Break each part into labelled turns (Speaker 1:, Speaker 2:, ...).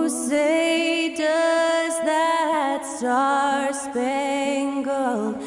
Speaker 1: say does that star-spangled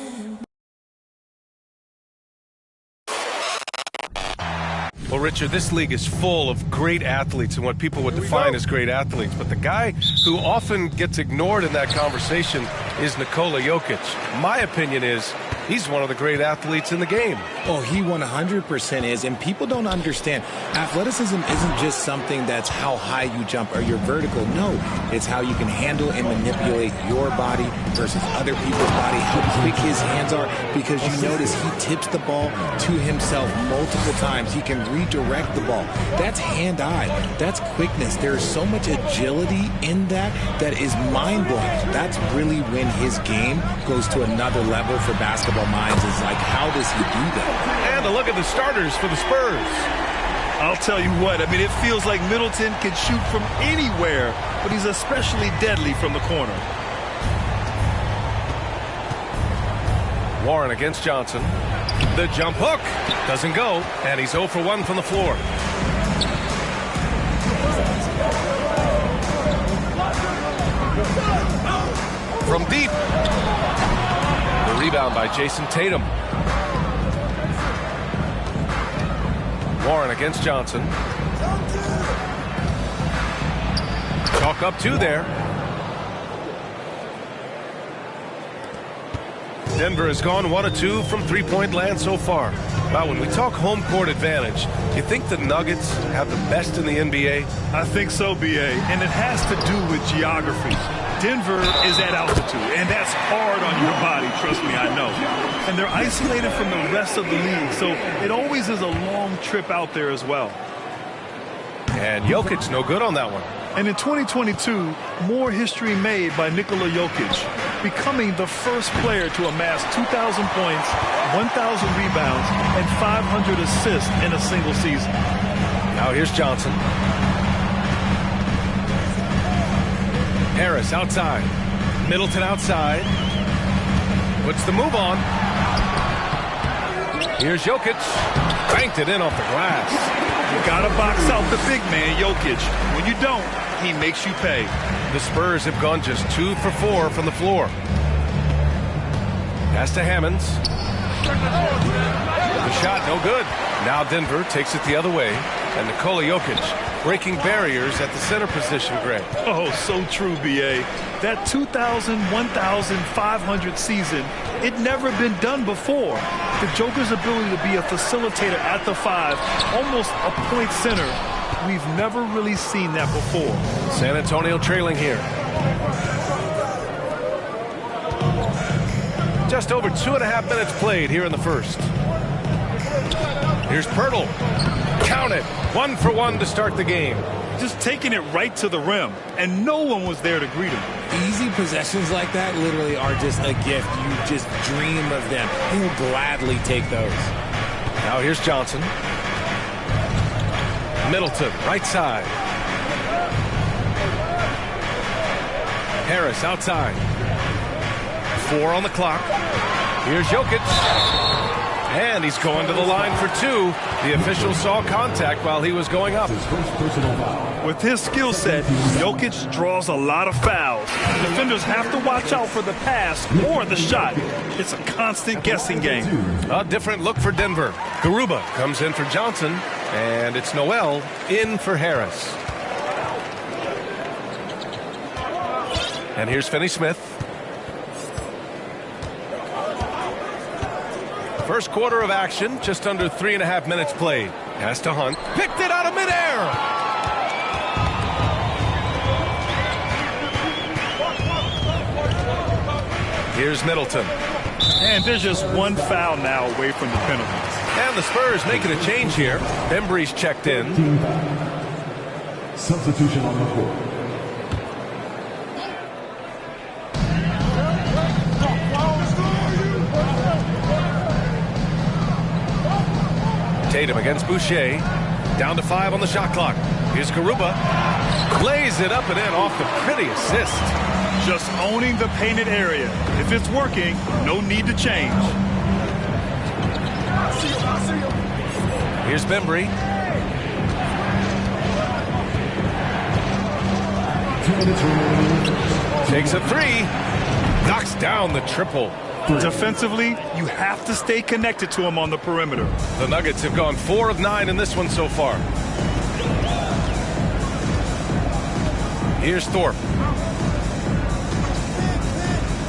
Speaker 2: Well, Richard, this league is full of great athletes and what people would define as great athletes. But the guy who often gets ignored in that conversation is Nikola Jokic. My opinion is he's one of the great athletes in the game.
Speaker 3: Oh, he 100% is, and people don't understand. Athleticism isn't just something that's how high you jump or you're vertical. No, it's how you can handle and manipulate your body versus other people's body, how quick his hands are, because you notice he tips the ball to himself multiple times. He can redirect the ball. That's hand-eye. That's quickness. There's so much agility in that is mind-blowing. That's really when his game goes to another level for basketball minds. Is like, how does he do that?
Speaker 2: And a look at the starters for the Spurs.
Speaker 4: I'll tell you what, I mean, it feels like Middleton can shoot from anywhere, but he's especially deadly from the corner.
Speaker 2: Warren against Johnson. The jump hook doesn't go, and he's 0 for 1 from the floor. From deep. The rebound by Jason Tatum. Warren against Johnson. Chalk up 2 there. Denver has gone 1 of 2 from three-point land so far. Wow, when we talk home court advantage, you think the Nuggets have the best in the NBA?
Speaker 4: I think so, B.A., and it has to do with geography. Denver is at altitude, and that's hard on your body, trust me, I know. And they're isolated from the rest of the league, so it always is a long trip out there as well.
Speaker 2: And Jokic no good on that one.
Speaker 4: And in 2022, more history made by Nikola Jokic, becoming the first player to amass 2,000 points, 1,000 rebounds, and 500 assists in a single season.
Speaker 2: Now here's Johnson. Harris outside. Middleton outside. Puts the move on. Here's Jokic. Banked it in off the glass.
Speaker 4: You got to box out the big man, Jokic. When you don't, he makes you pay.
Speaker 2: The Spurs have gone just 2 for 4 from the floor. Pass to Hammonds. The shot no good. Now Denver takes it the other way. And Nikola Jokic breaking barriers at the center position, Greg.
Speaker 4: Oh, so true, B.A. That 2,000, 1,500 season, it never been done before. The Joker's ability to be a facilitator at the 5, almost a point center, we've never really seen that before.
Speaker 2: San Antonio trailing here. Just over 2.5 minutes played here in the first. Here's Pirtle. Count it. 1 for 1 to start the game.
Speaker 4: Just taking it right to the rim, and no one was there to greet him.
Speaker 3: Easy possessions like that literally are just a gift. You just dream of them. He'll gladly take those.
Speaker 2: Now here's Johnson. Middleton, right side. Harris outside. 4 on the clock. Here's Jokic. And he's going to the line for 2. The official saw contact while he was going up.
Speaker 4: With his skill set, Jokic draws a lot of fouls. Defenders have to watch out for the pass or the shot. It's a constant guessing game.
Speaker 2: A different look for Denver. Garuba comes in for Johnson, and it's Noel in for Harris. And here's Finney-Smith. First quarter of action, just under 3.5 minutes played. Has to Hunt. Picked it out of midair. Here's Middleton.
Speaker 4: And there's just one foul now away from the penalty.
Speaker 2: And the Spurs making a change here. Bembry's checked in.
Speaker 5: Substitution on the court.
Speaker 2: Tatum against Boucher. Down to 5 on the shot clock. Here's Garuba. Lays it up and in off the pretty assist.
Speaker 4: Just owning the painted area. If it's working, no need to change.
Speaker 2: Here's Bembry. Takes a three. Knocks down the triple.
Speaker 4: Defensively, you have to stay connected to him on the perimeter.
Speaker 2: The Nuggets have gone 4 of 9 in this one so far. Here's Thorpe.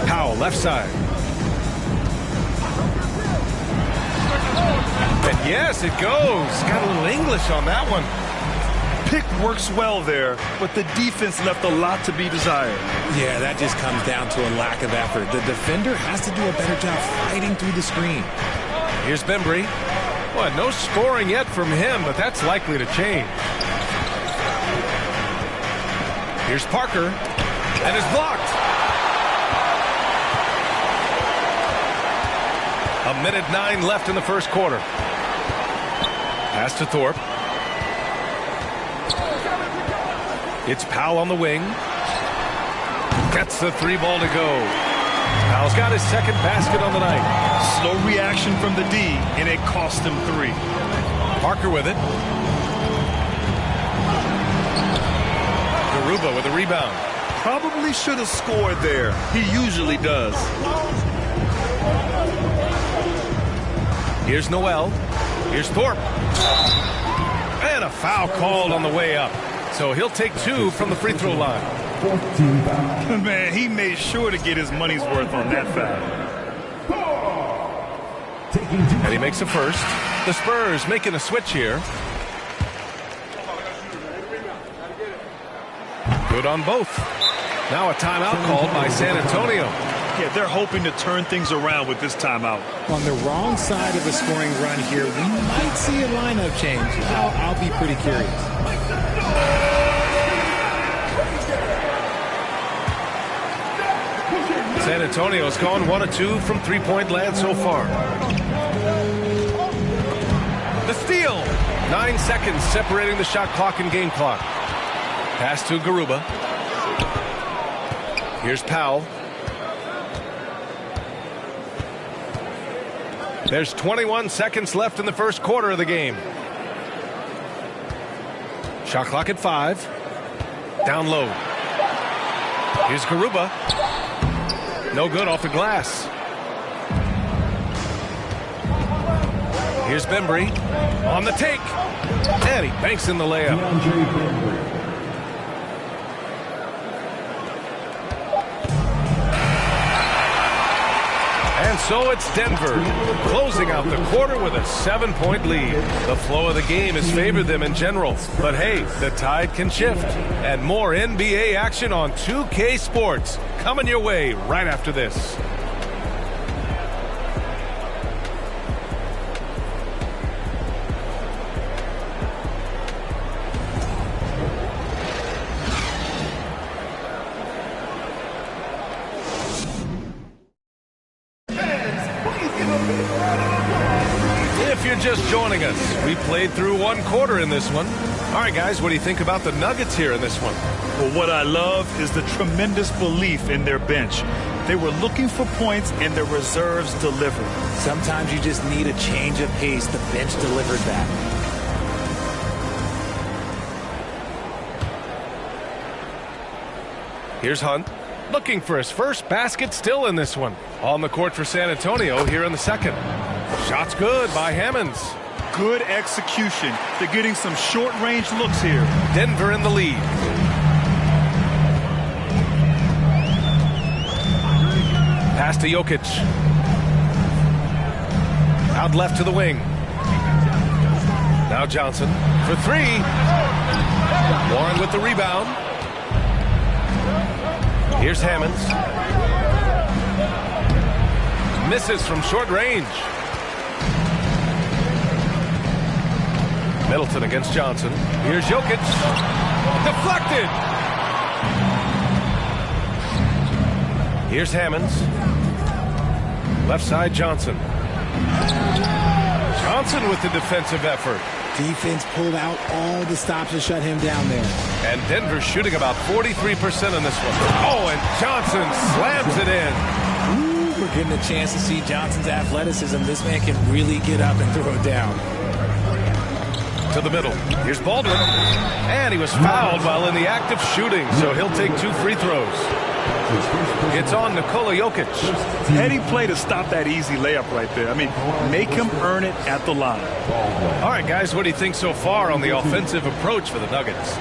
Speaker 2: Powell, left side. And yes, it goes. Got a little English on that one.
Speaker 4: Pick works well there, but the defense left a lot to be desired.
Speaker 3: Yeah, that just comes down to a lack of effort. The defender has to do a better job fighting through the screen.
Speaker 2: Here's Bembry. Well, no scoring yet from him, but that's likely to change. Here's Parker, and it's blocked. A minute 9 left in the first quarter. Pass to Thorpe. It's Powell on the wing. Gets the 3 ball to go. Powell's got his second basket on the night.
Speaker 4: Slow reaction from the D, and it cost him 3.
Speaker 2: Parker with it. Garuba with a rebound.
Speaker 4: Probably should have scored there. He usually does.
Speaker 2: Here's Noel. Here's Thorpe. And a foul called on the way up. So he'll take 2 from the free throw line.
Speaker 4: Man, he made sure to get his money's worth on that foul.
Speaker 2: And he makes a first. The Spurs making a switch here. Good on both. Now a timeout called by San Antonio.
Speaker 4: Yeah, they're hoping to turn things around with this timeout.
Speaker 3: On the wrong side of a scoring run here, we might see a lineup change. I'll be pretty curious.
Speaker 2: San Antonio's gone 1 of 2 from three-point land so far. The steal. 9 seconds separating the shot clock and game clock. Pass to Garuba. Here's Powell. There's 21 seconds left in the first quarter of the game. Shot clock at 5. Down low. Here's Garuba. No good off the glass. Here's Bembry on the take. And he banks in the layup. And so it's Denver closing out the quarter with a 7-point lead. The flow of the game has favored them in general. But hey, the tide can shift. And more NBA action on 2K Sports coming your way right after this. If you're just joining us, we played through 1 quarter in this one. All right, guys, what do you think about the Nuggets here in this one?
Speaker 4: Well, what I love is the tremendous belief in their bench. They were looking for points, and their reserves delivered.
Speaker 3: Sometimes you just need a change of pace. The bench delivered that.
Speaker 2: Here's Hunt, looking for his first basket still in this one. On the court for San Antonio here in the second. Shot's good by Hammonds.
Speaker 4: Good execution. They're getting some short-range looks here.
Speaker 2: Denver in the lead. Pass to Jokic. Out left to the wing. Now Johnson for 3. Warren with the rebound. Here's Hammonds. Misses from short range. Middleton against Johnson. Here's Jokic. Deflected. Here's Hammonds. Left side Johnson. Johnson with the defensive effort.
Speaker 3: Defense pulled out all the stops to shut him down there.
Speaker 2: And Denver shooting about 43% in this one. Oh, and Johnson slams it in.
Speaker 3: Ooh, we're getting a chance to see Johnson's athleticism. This man can really get up and throw it down.
Speaker 2: To the middle. Here's Baldwin. And he was fouled while in the act of shooting, so he'll take 2 free throws. It's on Nikola Jokic.
Speaker 4: Heady play to stop that easy layup right there. I mean, make him earn it at the line.
Speaker 2: All right, guys, what do you think so far on the offensive approach for the Nuggets?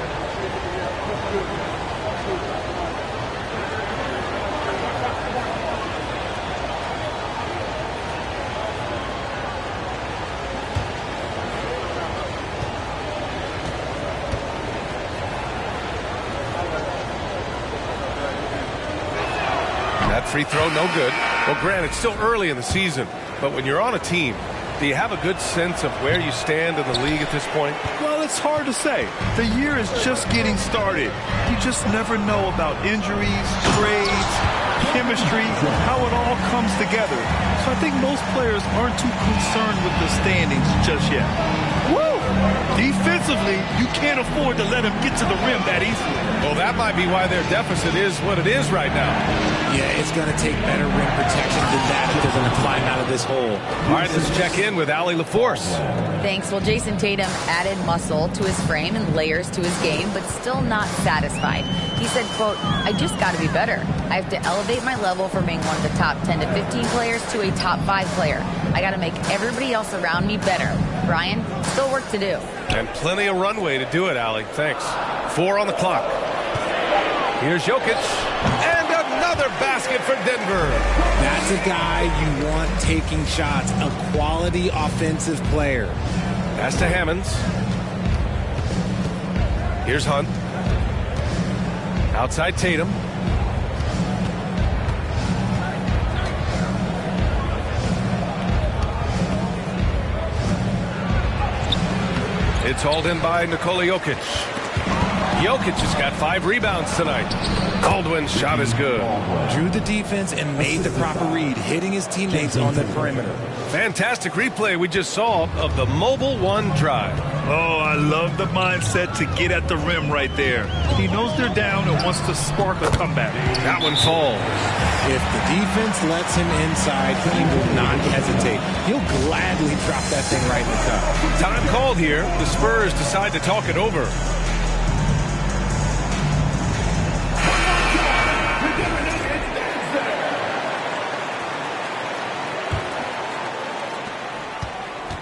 Speaker 2: That free throw, no good. Well, Grant, it's still early in the season, but when you're on a team, do you have a good sense of where you stand in the league at this point?
Speaker 4: Well, it's hard to say. The year is just getting started. You just never know about injuries, trades, chemistry, how it all comes together. So I think most players aren't too concerned with the standings just yet. Woo! Defensively, you can't afford to let him get to the rim that easily.
Speaker 2: Well, that might be why their deficit is what it is right now.
Speaker 3: Yeah, it's going to take better rim protection than that if they're going to climb out of this hole.
Speaker 2: All right, let's check in with Allie LaForce.
Speaker 5: Thanks. Well, Jason Tatum added muscle to his frame and layers to his game, but still not satisfied. He said, quote, "I just got to be better. I have to elevate my level from being one of the top 10 to 15 players to a top 5 player. I got to make everybody else around me better." Brian, still work to do.
Speaker 2: And plenty of runway to do it, Allie. Thanks. 4 on the clock. Here's Jokic. And another basket for Denver.
Speaker 3: That's a guy you want taking shots, a quality offensive player.
Speaker 2: Pass to Hammonds. Here's Hunt. Outside Tatum. It's hauled in by Nikola Jokic. Jokic has got 5 rebounds tonight. Baldwin's shot is good.
Speaker 3: Drew the defense and made the proper read, hitting his teammates on the perimeter.
Speaker 2: Fantastic replay we just saw of the Mobile One drive.
Speaker 4: Oh, I love the mindset to get at the rim right there. He knows they're down and wants to spark a comeback.
Speaker 2: That one falls.
Speaker 3: If the defense lets him inside, he will not hesitate. He'll gladly drop that thing right in the cup.
Speaker 2: Time called here. The Spurs decide to talk it over.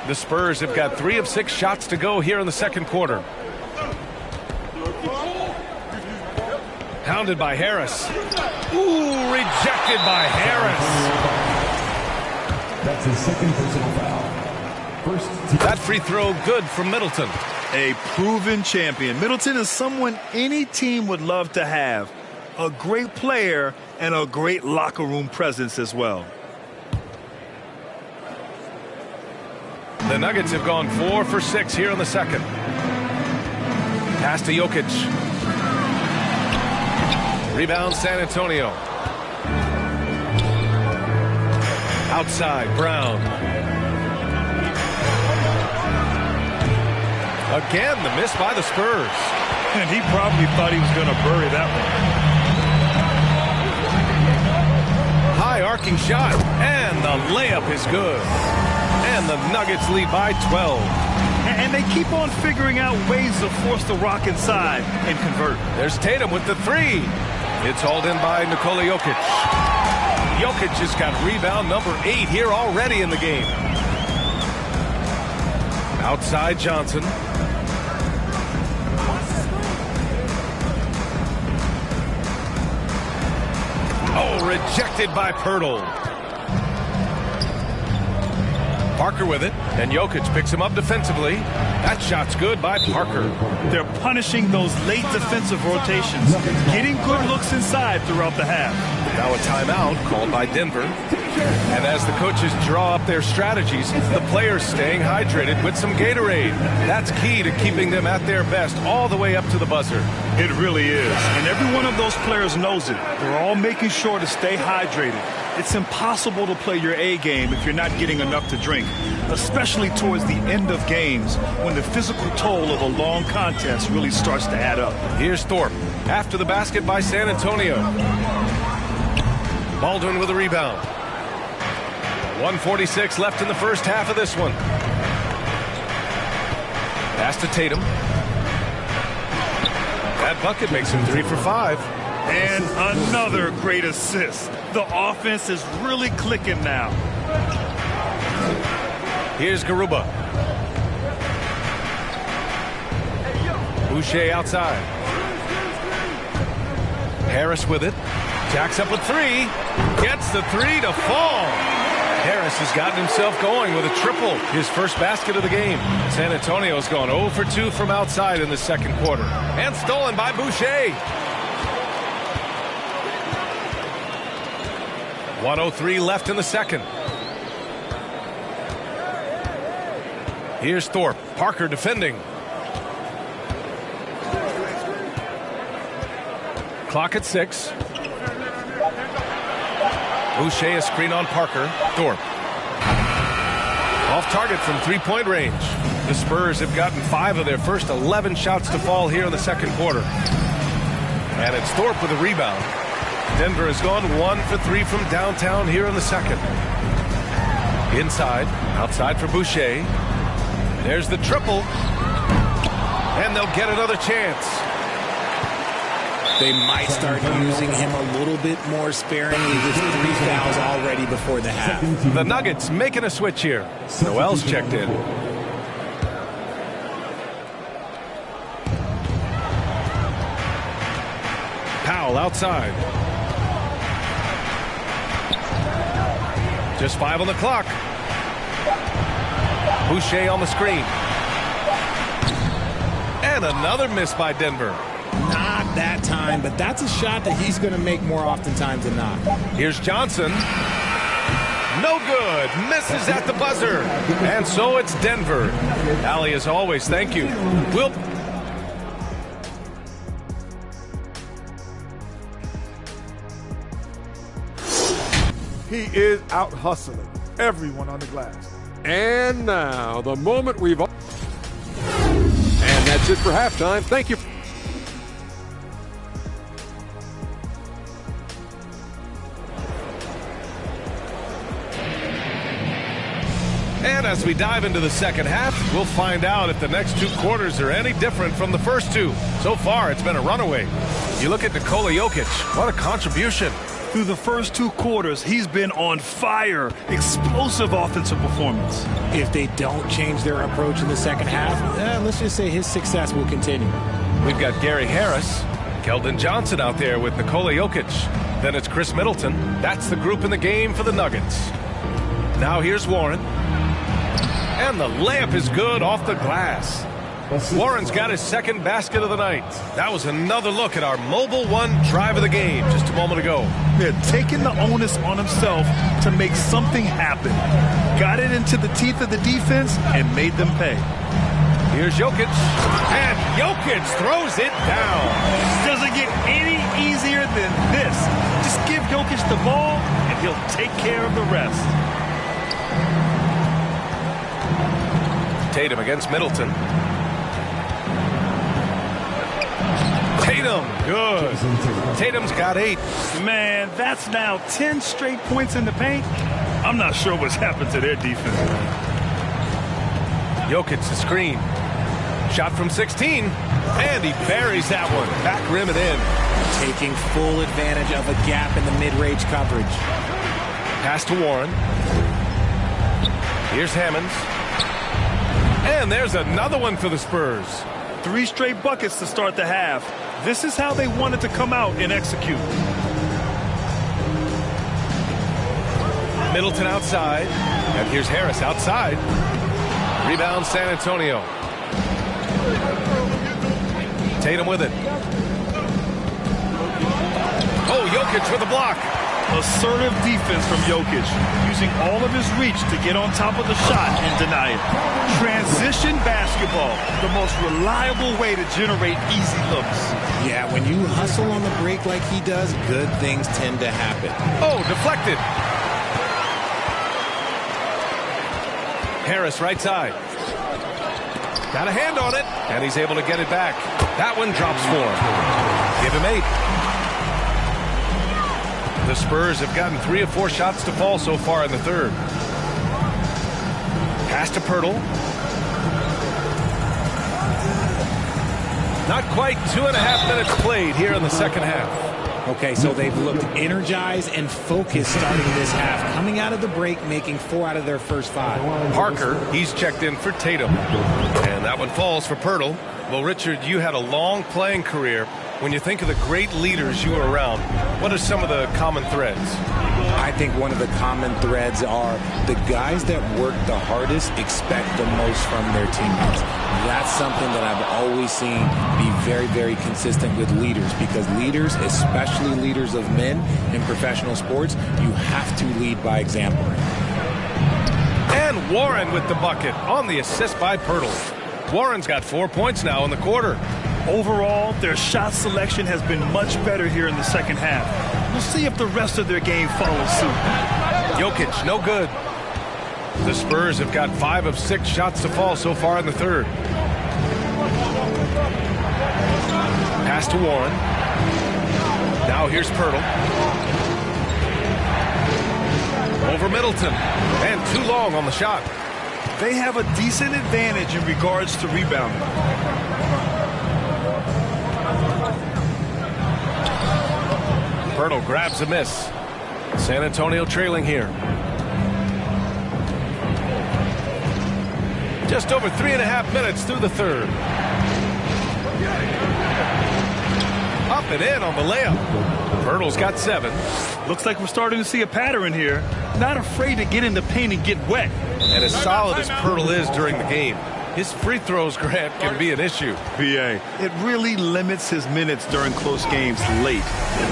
Speaker 2: The Spurs have got 3 of 6 shots to go here in the second quarter. Hounded by Harris. Ooh, rejected by Harris.
Speaker 6: That's his second personal foul.
Speaker 2: That free throw good from Middleton.
Speaker 4: A proven champion. Middleton is someone any team would love to have. A great player and a great locker room presence as well.
Speaker 2: The Nuggets have gone 4 for 6 here in the second. Pass to Jokic. Rebound San Antonio. Outside, Brown. Again, the miss by the Spurs.
Speaker 4: And he probably thought he was going to bury that one.
Speaker 2: High arcing shot, and the layup is good. And the Nuggets lead by 12.
Speaker 4: And they keep on figuring out ways to force the rock inside and convert.
Speaker 2: There's Tatum with the 3. It's hauled in by Nikola Jokic. Jokic has got rebound number 8 here already in the game. Outside Johnson. Oh, rejected by Pirtle. Parker with it, and Jokic picks him up defensively. That shot's good by Parker.
Speaker 4: They're punishing those late defensive rotations, getting good looks inside throughout the half.
Speaker 2: Now a timeout called by Denver. And as the coaches draw up their strategies, the players staying hydrated with some Gatorade. That's key to keeping them at their best all the way up to the buzzer.
Speaker 4: It really is. And every one of those players knows it. They're all making sure to stay hydrated. It's impossible to play your A game if you're not getting enough to drink, especially towards the end of games when the physical toll of a long contest really starts to add up.
Speaker 2: Here's Thorpe after the basket by San Antonio. Baldwin with a rebound. 1:46 left in the first half of this one. Pass to Tatum. That bucket makes him 3 for 5.
Speaker 4: And another great assist. The offense is really clicking now.
Speaker 2: Here's Garuba. Boucher outside. Harris with it. Jacks up a 3. Gets the 3 to fall. Harris has gotten himself going with a triple. His first basket of the game. San Antonio's gone 0 for 2 from outside in the second quarter. And stolen by Boucher. 1:03 left in the second. Here's Thorpe. Parker defending. Clock at 6. Boucher a screen on Parker. Thorpe. Off target from three-point range. The Spurs have gotten 5 of their first 11 shots to fall here in the second quarter. And it's Thorpe with a rebound. Denver has gone 1 for 3 from downtown here in the second. Inside. Outside for Boucher. There's the triple. And they'll get another chance.
Speaker 3: They might start using him a little bit more sparingly with 3 fouls already before the half.
Speaker 2: The Nuggets making a switch here. Noel's checked in. Powell outside. Just 5 on the clock. Boucher on the screen. And another miss by Denver.
Speaker 3: Not that time, but that's a shot that he's going to make more oftentimes than not.
Speaker 2: Here's Johnson. No good. Misses at the buzzer. And so it's Denver. Allie, as always, thank you.
Speaker 6: He is out hustling everyone on the glass.
Speaker 7: And now, the moment we've... And that's it for halftime. Thank you.
Speaker 2: And as we dive into the second half, we'll find out if the next 2 quarters are any different from the first 2. So far, it's been a runaway. You look at Nikola Jokic. What a contribution.
Speaker 4: Through the first 2 quarters, he's been on fire. Explosive offensive performance.
Speaker 3: If they don't change their approach in the second half, let's just say his success will continue.
Speaker 2: We've got Gary Harris, Keldon Johnson out there with Nikola Jokic. Then it's Chris Middleton. That's the group in the game for the Nuggets. Now here's Warren. And the layup is good off the glass. Warren's got his second basket of the night. That was another look at our Mobile One drive of the game just a moment ago.
Speaker 4: They're taking the onus on himself to make something happen. Got it into the teeth of the defense and made them pay.
Speaker 2: Here's Jokic. And Jokic throws it down.
Speaker 4: Doesn't get any easier than this. Just give Jokic the ball and he'll take care of the rest.
Speaker 2: Tatum against Middleton. Tatum, good. Tatum's got 8.
Speaker 4: Man, that's now 10 straight points in the paint. I'm not sure what's happened to their defense.
Speaker 2: Jokic the screen. Shot from 16. And he buries that one. Back rim and in.
Speaker 3: Taking full advantage of a gap in the mid-range coverage.
Speaker 2: Pass to Warren. Here's Hammonds. And there's another one for the Spurs.
Speaker 4: 3 straight buckets to start the half. This is how they wanted to come out and execute.
Speaker 2: Middleton outside. And here's Harris outside. Rebound San Antonio. Tatum with it. Oh, Jokic with a block.
Speaker 4: Assertive defense from Jokic, using all of his reach to get on top of the shot and deny it. Transition basketball, the most reliable way to generate easy looks.
Speaker 3: Yeah, when you hustle on the break like he does, good things tend to happen.
Speaker 2: Oh, deflected. Harris right side. Got a hand on it, and he's able to get it back. That one drops for him. Give him 8. The Spurs have gotten 3 of 4 shots to fall so far in the third. Pass to Pirtle. Not quite 2.5 minutes played here in the second half.
Speaker 3: Okay, so they've looked energized and focused starting this half. Coming out of the break, making 4 out of their first 5.
Speaker 2: Parker, he's checked in for Tatum. And that one falls for Pirtle. Well, Richard, you had a long playing career. When you think of the great leaders you were around, what are some of the common threads?
Speaker 3: I think one of the common threads are the guys that work the hardest expect the most from their teammates. That's something that I've always seen be very, very consistent with leaders, because leaders, especially leaders of men in professional sports, you have to lead by example.
Speaker 2: And Warren with the bucket on the assist by Pirtle. Warren's got 4 points now in the quarter.
Speaker 4: Overall, their shot selection has been much better here in the second half. We'll see if the rest of their game follows suit.
Speaker 2: Jokic, no good. The Spurs have got 5 of 6 shots to fall so far in the third. Pass to Warren. Now here's Pirtle. Over Middleton. And too long on the shot.
Speaker 4: They have a decent advantage in regards to rebounding.
Speaker 2: Pirtle grabs a miss. San Antonio trailing here. Just over 3.5 minutes through the third. Up and in on the layup. Pirtle's got 7.
Speaker 4: Looks like we're starting to see a pattern here. Not afraid to get in the paint and get wet.
Speaker 2: And as solid as Pirtle is during the game, his free throws, Grant, can be an issue.
Speaker 4: PA. It really limits his minutes during close games late.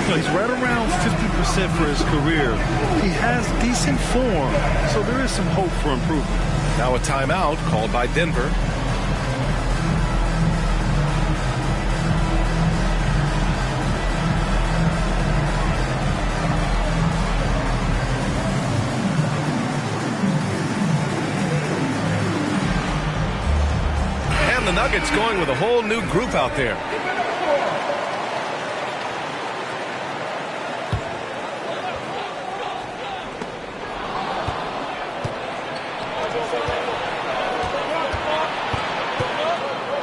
Speaker 4: He's right around 50% for his career. He has decent form, so there is some hope for improvement.
Speaker 2: Now a timeout called by Denver. The Nuggets going with a whole new group out there.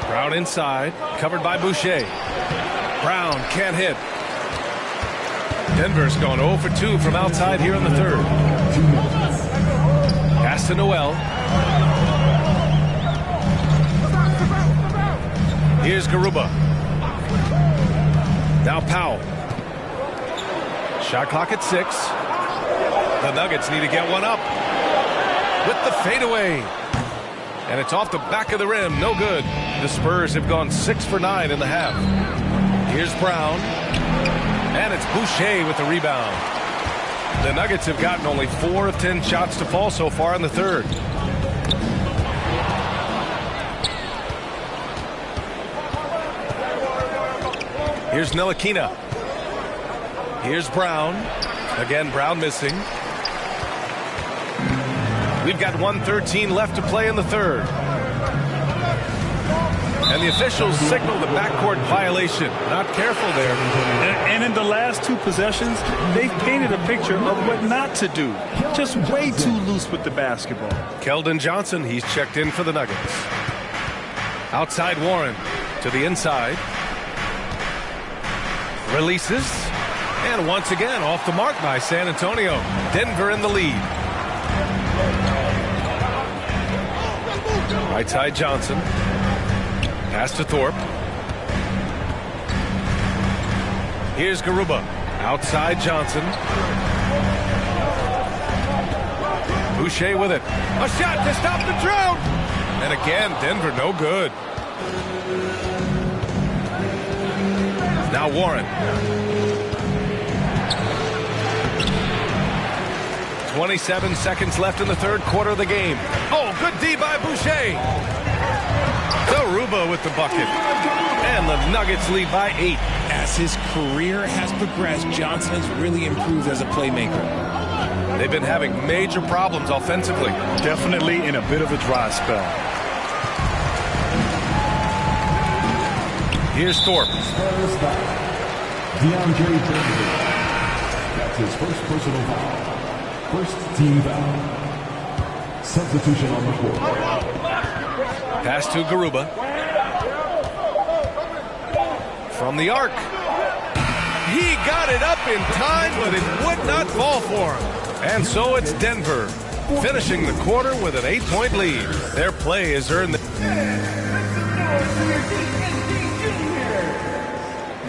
Speaker 2: Brown inside, covered by Boucher. Brown can't hit. Denver's gone 0 for 2 from outside here in the third. Pass to Noel. Here's Garuba. Now Powell. Shot clock at 6. The Nuggets need to get one up. With the fadeaway. And it's off the back of the rim. No good. The Spurs have gone 6 for 9 in the half. Here's Brown. And it's Boucher with the rebound. The Nuggets have gotten only 4 of 10 shots to fall so far in the third. Here's Ntilikina. Here's Brown. Again, Brown missing. We've got 1:13 left to play in the third. And the officials signal the backcourt violation. Not careful there.
Speaker 4: And in the last 2 possessions, they've painted a picture of what not to do. Just way too loose with the basketball.
Speaker 2: Keldon Johnson, he's checked in for the Nuggets. Outside Warren to the inside. Releases. And once again, off the mark by San Antonio. Denver in the lead. Right side Johnson. Pass to Thorpe. Here's Garuba. Outside Johnson. Boucher with it. A shot to stop the drought. And again, Denver no good. Now Warren. 27 seconds left in the third quarter of the game. Oh, good D by Boucher. Garuba with the bucket. And the Nuggets lead by 8.
Speaker 3: As his career has progressed, Johnson has really improved as a playmaker.
Speaker 2: They've been having major problems offensively.
Speaker 4: Definitely in a bit of a dry spell.
Speaker 2: Here's Thorpe.
Speaker 8: DeAndre Jordan. That's his first personal foul. First team foul. Substitution on the court.
Speaker 2: Pass to Garuba. from the arc. He got it up in time, but it would not fall for him. And so it's Denver, finishing the quarter with an 8-point lead. Their play has earned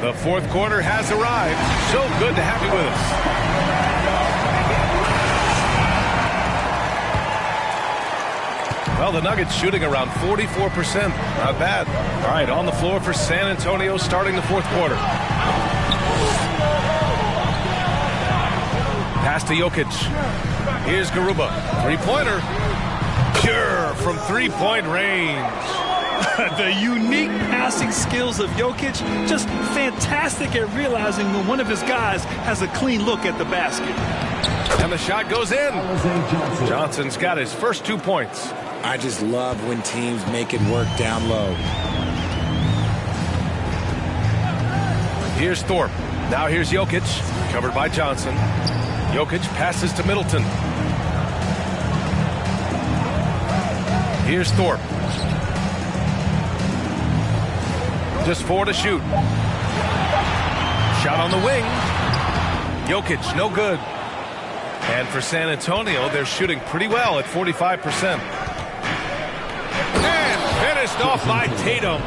Speaker 2: the fourth quarter has arrived. So good to have you with us. Well, the Nuggets shooting around 44%. Not bad. All right, on the floor for San Antonio starting the fourth quarter. Pass to Jokic. Here's Garuba. Three-pointer. Pure from three-point range.
Speaker 4: The unique passing skills of Jokic, just fantastic at realizing when one of his guys has a clean look at the basket.
Speaker 2: And the shot goes in. Johnson's got his first 2 points.
Speaker 3: I just love when teams make it work down low.
Speaker 2: Here's Thorpe. Now here's Jokic, covered by Johnson. Jokic passes to Middleton. Here's Thorpe. Just 4 to shoot. Shot on the wing. Jokic, no good. And for San Antonio, they're shooting pretty well at 45%. And finished off by Tatum.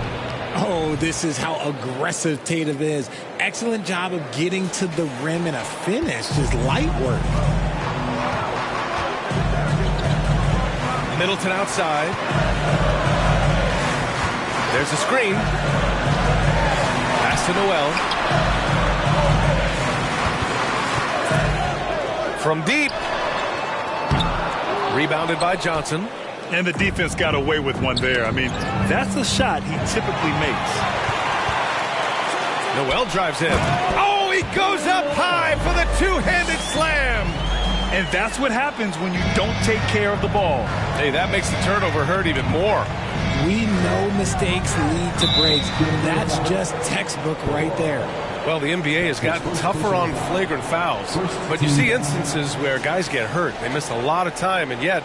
Speaker 3: Oh, this is how aggressive Tatum is. Excellent job of getting to the rim in a finish. Just light work.
Speaker 2: Middleton outside. There's a screen. Pass to Noel. From deep. Rebounded by Johnson.
Speaker 4: And the defense got away with one there. I mean, that's a shot he typically makes.
Speaker 2: Noel drives in. Oh, he goes up high for the two-handed slam.
Speaker 4: And that's what happens when you don't take care of the ball.
Speaker 2: Hey, that makes the turnover hurt even more.
Speaker 3: We know mistakes lead to breaks. That's just textbook right there.
Speaker 2: Well, the NBA has gotten tougher on flagrant fouls. But you see instances where guys get hurt. They miss a lot of time, and yet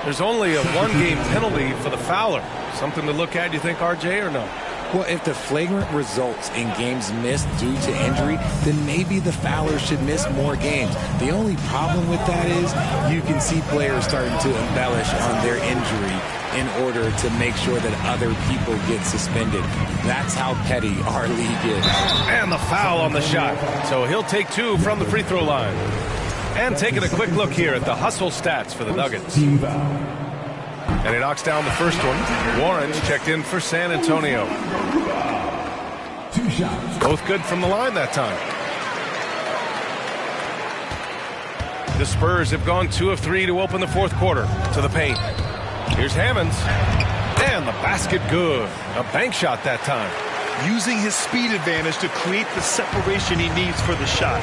Speaker 2: there's only a one-game penalty for the fouler. Something to look at, you think, RJ, or no?
Speaker 3: Well, if the flagrant results in games missed due to injury, then maybe the fouler should miss more games. The only problem with that is you can see players starting to embellish on their injury in order to make sure that other people get suspended. That's how petty our league is.
Speaker 2: And the foul on the shot. So he'll take 2 from the free throw line. And taking a quick look here at the hustle stats for the Nuggets. And he knocks down the first one. Warren's checked in for San Antonio.
Speaker 8: 2 shots.
Speaker 2: Both good from the line that time. The Spurs have gone 2 of 3 to open the fourth quarter. To the paint. Here's Hammonds. And the basket good. A bank shot that time.
Speaker 4: Using his speed advantage to create the separation he needs for the shot.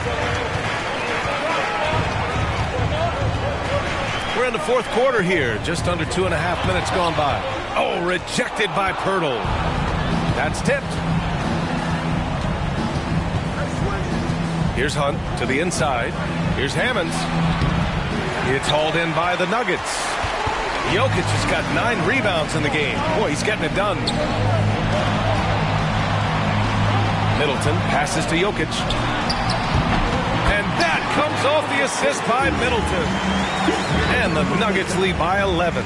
Speaker 2: We're in the fourth quarter here. Just under 2.5 minutes gone by. Oh, rejected by Pirtle. That's tipped. Here's Hunt to the inside. Here's Hammonds. It's hauled in by the Nuggets. Jokic has got 9 rebounds in the game. Boy, he's getting it done. Middleton passes to Jokic. And that comes off the assist by Middleton. And the Nuggets lead by 11.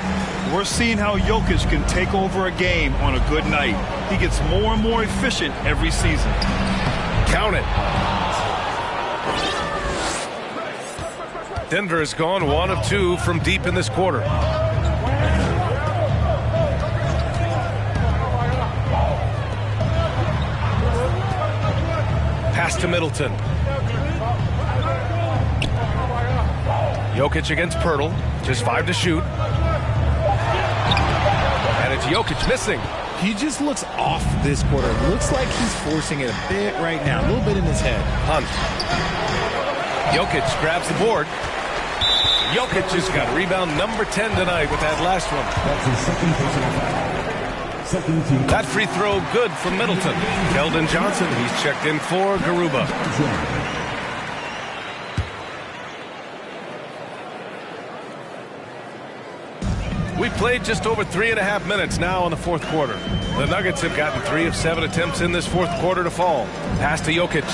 Speaker 4: We're seeing how Jokic can take over a game on a good night. He gets more and more efficient every season.
Speaker 2: Count it. Denver has gone 1 of 2 from deep in this quarter. Pass to Middleton. Jokic against Pirtle. Just 5 to shoot. And it's Jokic missing.
Speaker 3: He just looks off this quarter. Looks like he's forcing it a bit right now. A little bit in his head.
Speaker 2: Hunt. Jokic grabs the board. Jokic has got rebound number 10 tonight with that last one.
Speaker 8: That's his second personal foul. Second team.
Speaker 2: That free throw good from Middleton. Keldon Johnson, he's checked in for Garuba. We played just over 3.5 minutes now in the fourth quarter. The Nuggets have gotten 3 of 7 attempts in this fourth quarter to fall. Pass to Jokic.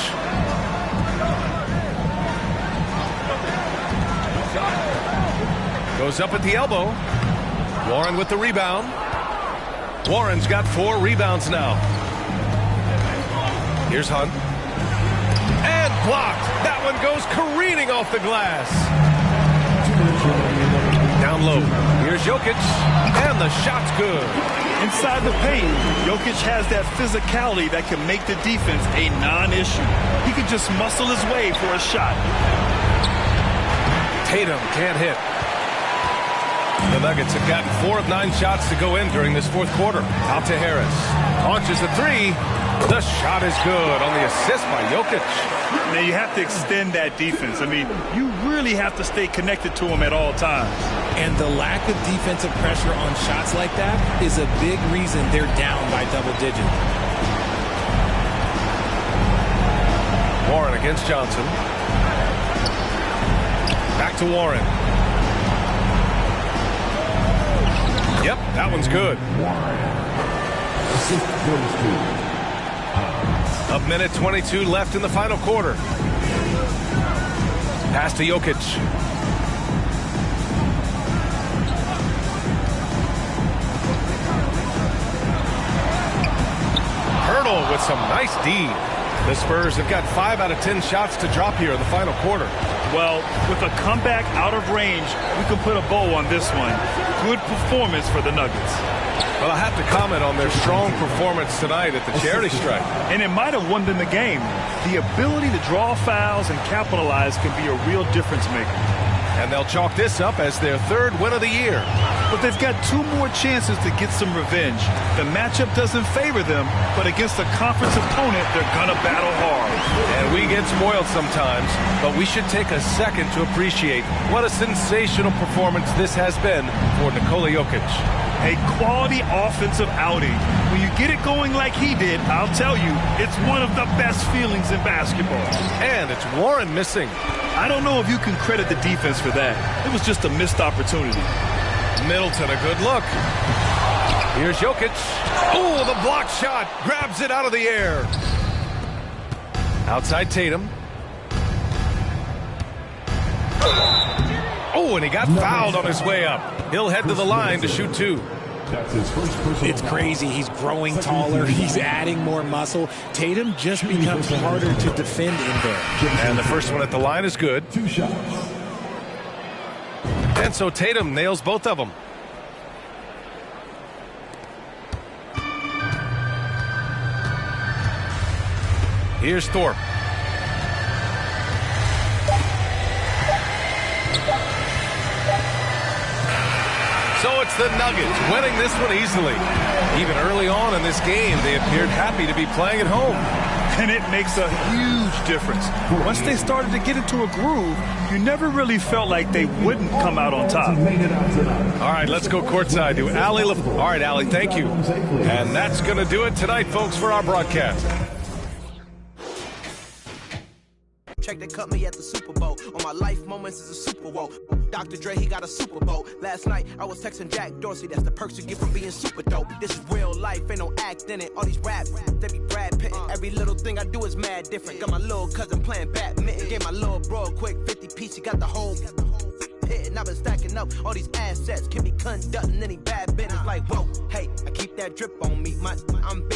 Speaker 2: Goes up at the elbow. Warren with the rebound. Warren's got 4 rebounds now. Here's Hunt. And blocked. That one goes careening off the glass. Down low. Here's Jokic. And the shot's good.
Speaker 4: Inside the paint, Jokic has that physicality that can make the defense a non-issue. He can just muscle his way for a shot.
Speaker 2: Tatum can't hit. The Nuggets have gotten 4 of 9 shots to go in during this fourth quarter. Out to Harris. Launches the 3. The shot is good on the assist by Jokic.
Speaker 4: Now you have to extend that defense. I mean, you really have to stay connected to him at all times.
Speaker 3: And the lack of defensive pressure on shots like that is a big reason they're down by double digits.
Speaker 2: Warren against Johnson. Back to Warren. Yep, that one's good. A minute 22 left in the final quarter. Pass to Jokic. Hurdle with some nice D. The Spurs have got 5 out of 10 shots to drop here in the final quarter.
Speaker 4: Well, with a comeback out of range, we can put a bow on this one. Good performance for the Nuggets.
Speaker 2: Well, I have to comment on their strong performance tonight at the charity stripe.
Speaker 4: And it might have won them the game. The ability to draw fouls and capitalize can be a real difference maker.
Speaker 2: And they'll chalk this up as their 3rd win of the year.
Speaker 4: But they've got 2 more chances to get some revenge. The matchup doesn't favor them, but against a conference opponent, they're going to battle hard.
Speaker 2: And we get spoiled sometimes, but we should take a second to appreciate what a sensational performance this has been for Nikola Jokic.
Speaker 4: A quality offensive outing. When you get it going like he did, I'll tell you, it's one of the best feelings in basketball.
Speaker 2: And it's Warren missing.
Speaker 4: I don't know if you can credit the defense for that. It was just a missed opportunity.
Speaker 2: Middleton, a good look. Here's Jokic. Oh, the block shot. Grabs it out of the air. Outside Tatum. Oh, and he got fouled on his way up. He'll head to the line to shoot 2.
Speaker 3: It's crazy. He's growing taller. He's adding more muscle. Tatum just becomes harder to defend in there.
Speaker 2: And the first one at the line is good.
Speaker 8: 2 shots.
Speaker 2: And so Tatum nails both of them. Here's Thorpe. So it's the Nuggets winning this one easily. Even early on in this game, they appeared happy to be playing at home.
Speaker 4: And it makes a huge difference. Once they started to get into a groove, you never really felt like they wouldn't come out on top.
Speaker 2: All right, let's go courtside to Allie. All right, Allie, thank you. And that's going to do it tonight, folks, for our broadcast.
Speaker 9: Check, they cut me at the Super Bowl. On my life moments is a Super Bowl. Dr. Dre, he got a Super Bowl. Last night, I was texting Jack Dorsey. That's the perks you get from being super dope. This is real life, ain't no act in it. All these rap, they be Brad Pitt. Every little thing I do is mad different. Got my little cousin playing badminton. Gave my little bro a quick 50 piece. He got the whole hit. And I've been stacking up all these assets. Can be conducting any bad business. Like, whoa, hey, I keep that drip on me. I'm